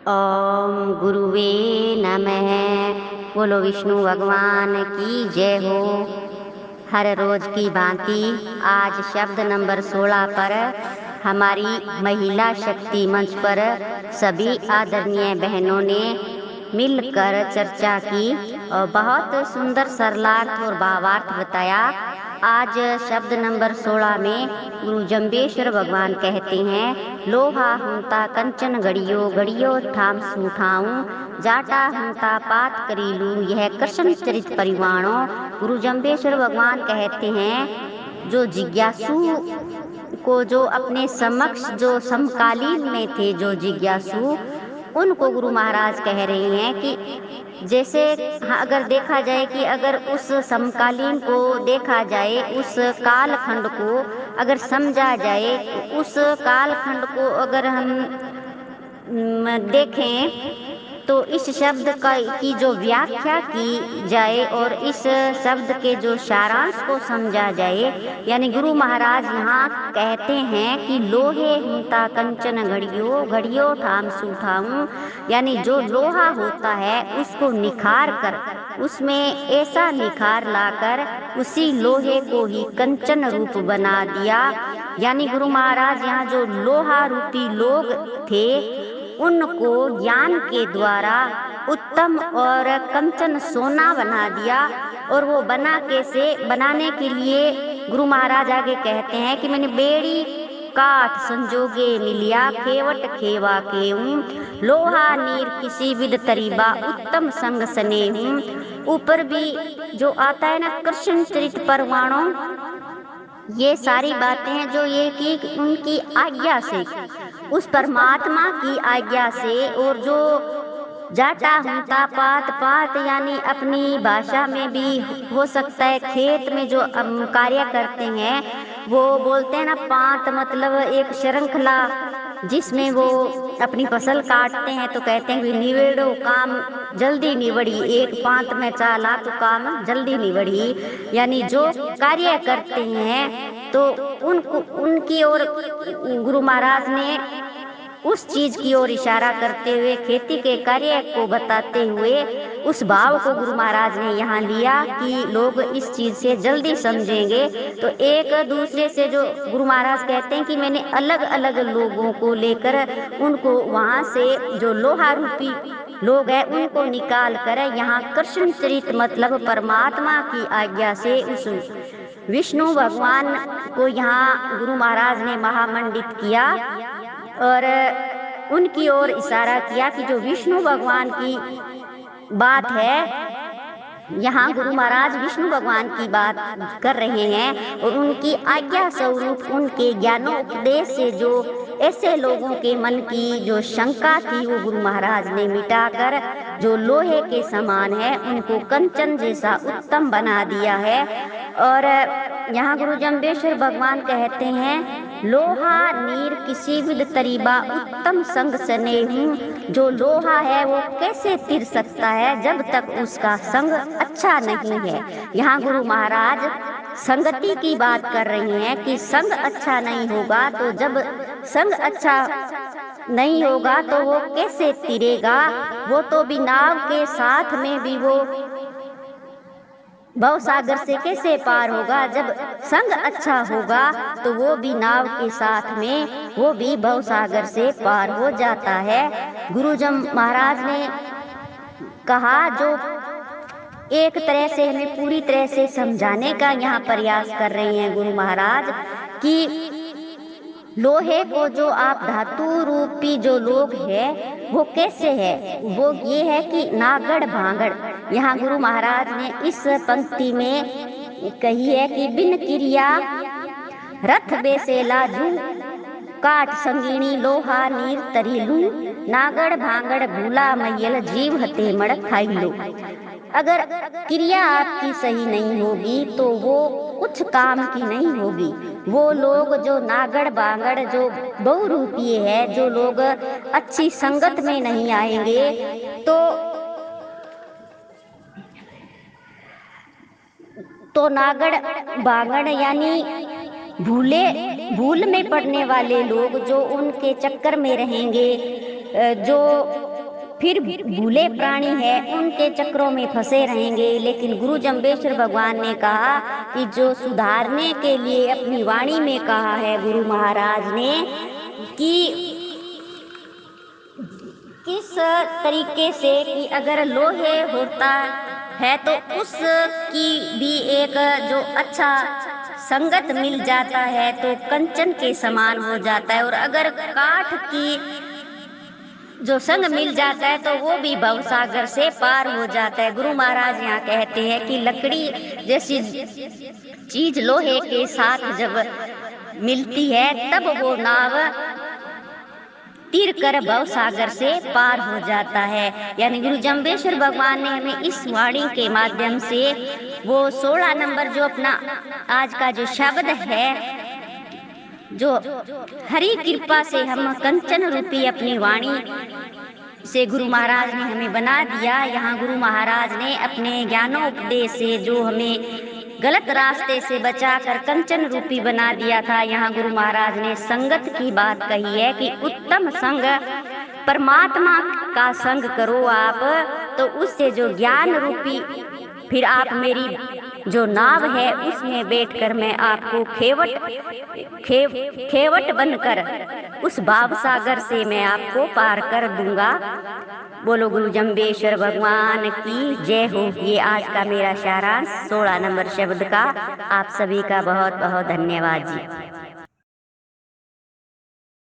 ओम गुरुवे नमः। बोलो विष्णु भगवान की जय हो। हर रोज की भांति आज शब्द नंबर 16 पर हमारी महिला शक्ति मंच पर सभी आदरणीय बहनों ने मिलकर चर्चा की और बहुत सुंदर सरलार्थ और भावार्थ बताया। आज शब्द नंबर 16 में गुरु जम्बेश्वर भगवान कहते हैं, लोहा हुंता कंचन घड़ियो घड़ियो ठाम सूठाऊं, जाटा हुंता पात करीलू, यह कृष्ण चरित परिवाणों। गुरु जम्बेश्वर भगवान कहते हैं, जो जिज्ञासु को, जो अपने समक्ष जो समकालीन में थे, जो जिज्ञासु, उनको गुरु महाराज कह रहे हैं कि जैसे अगर देखा जाए कि अगर उस समकालीन को देखा जाए, उस कालखंड को अगर समझा जाए, उस कालखंड को अगर हम देखें तो इस शब्द की जो व्याख्या की जाए और इस शब्द के जो सारांश को समझा जाए, यानी गुरु महाराज यहाँ कहते हैं कि लोहे हुंता कंचन घड़ियो घड़ियो ठाम सूठाऊं, यानी जो लोहा होता है उसको निखार कर, उसमें ऐसा निखार लाकर उसी लोहे को ही कंचन रूप बना दिया। यानी गुरु महाराज यहाँ जो लोहा रूपी लोग थे उनको ज्ञान के द्वारा उत्तम और कंचन सोना बना दिया। और वो बनाने के लिए गुरु महाराज आगे कहते हैं कि मैंने बेड़ी काठ संजोगे मिलिया, खेवट खेवा केऊं, लोहा नीर किसी विद तरीबा, उत्तम संग सने हूँ। ऊपर भी जो आता है ना कृष्ण चरित परवाणों, ये सारी बातें हैं जो ये कि उनकी आज्ञा से, उस परमात्मा की आज्ञा से। और जो जाटा हुंता पात, पात यानी अपनी भाषा में भी हो सकता है, खेत में जो कार्य करते हैं वो बोलते हैं ना पात, मतलब एक श्रृंखला जिसमें वो अपनी फसल काटते हैं तो कहते हैं कि निवेड़ो काम जल्दी निवड़ी, एक पांत में चाला तो काम जल्दी निवड़ी। यानी जो कार्य करते हैं तो उनकी ओर गुरु महाराज ने उस चीज की ओर इशारा करते हुए, खेती के कार्य को बताते हुए उस भाव को गुरु महाराज ने यहाँ लिया कि लोग इस चीज से जल्दी समझेंगे। तो एक दूसरे से जो गुरु महाराज कहते हैं कि मैंने अलग अलग लोगों को लेकर उनको वहाँ से जो लोहा रूपी लोग हैं उनको निकाल कर यहाँ कृष्ण चरित मतलब परमात्मा की आज्ञा से उस विष्णु भगवान को यहाँ गुरु महाराज ने महामंडित किया और उनकी ओर इशारा किया कि जो विष्णु भगवान की बात है, यहाँ गुरु महाराज विष्णु भगवान की बात कर रहे हैं और उनकी आज्ञा स्वरूप उनके ज्ञानोपदेश से जो ऐसे लोगों के मन की जो शंका थी वो गुरु महाराज ने मिटाकर जो लोहे के समान है उनको कंचन जैसा उत्तम बना दिया है। और यहाँ गुरु जम्बेश्वर भगवान कहते हैं, लोहा नीर किसी विद तरीबा, उत्तम संग सने हूँ। जो लोहा है वो कैसे तिर सकता है जब तक उसका संग अच्छा नहीं है। यहाँ गुरु महाराज संगति की बात कर रहे हैं कि संग अच्छा नहीं होगा, तो जब संग अच्छा नहीं होगा तो वो कैसे तिरेगा, वो तो भी नाव के साथ में भी वो भव सागर से कैसे पार होगा। जब संग अच्छा होगा तो वो भी नाव के साथ में वो भी भव सागर से पार हो जाता है। गुरु महाराज ने कहा, जो एक तरह से हमें पूरी तरह से समझाने का यहाँ प्रयास कर रहे हैं गुरु महाराज कि लोहे को जो आप धातु रूपी जो लोग है वो कैसे है, वो ये है कि नागड़ भांगड़। यहाँ गुरु महाराज ने इस पंक्ति में कही है कि बिन क्रिया रथ बेसे लाजू, काट संगीणी लोहा नीर तरीलू, नागड़ भांगड़ भूला मैयल जीव हते मड़ खाई लो। अगर क्रिया आपकी सही नहीं होगी तो वो कुछ काम की नहीं होगी। वो लोग जो नागड़ बांगड़ जो बहुरूपीय है, जो लोग अच्छी संगत में नहीं आएंगे तो नागड़ बांगड़ यानी भूल में पड़ने वाले लोग जो उनके चक्कर में रहेंगे, जो फिर भूले प्राणी है उनके चक्रों में फंसे रहेंगे। लेकिन गुरु जम्बेश्वर भगवान ने कहा कि जो सुधारने के लिए अपनी वाणी में कहा है गुरु महाराज ने कि किस तरीके से कि अगर लोहे होता है तो उसकी भी एक जो अच्छा संगत मिल जाता है तो कंचन के समान हो जाता है, और अगर काठ की जो संग मिल जाता है तो वो भी भवसागर से पार हो जाता है। गुरु महाराज यहाँ कहते हैं कि लकड़ी जैसी चीज लोहे के साथ जब मिलती है तब वो नाव तीर कर भवसागर से पार हो जाता है। यानी गुरु जम्बेश्वर भगवान ने हमें इस वाणी के माध्यम से वो 16 नंबर जो अपना आज का जो शब्द है, जो हरि कृपा से हम कंचन रूपी अपनी वाणी से गुरु महाराज ने हमें बना दिया। यहाँ गुरु महाराज ने अपने ज्ञानोपदेश से जो हमें गलत रास्ते से बचाकर कंचन रूपी बना दिया था, यहाँ गुरु महाराज ने संगत की बात कही है कि उत्तम संग परमात्मा का संग करो आप, तो उससे जो ज्ञान रूपी फिर आप मेरी जो नाव है उसमें बैठकर मैं आपको खेवट बनकर उस भाव सागर से मैं आपको पार कर दूंगा। बोलो गुरु जम्बेश्वर भगवान की जय हो। ये आज का मेरा सारांश 16 नंबर शब्द का। आप सभी का बहुत बहुत धन्यवाद जी।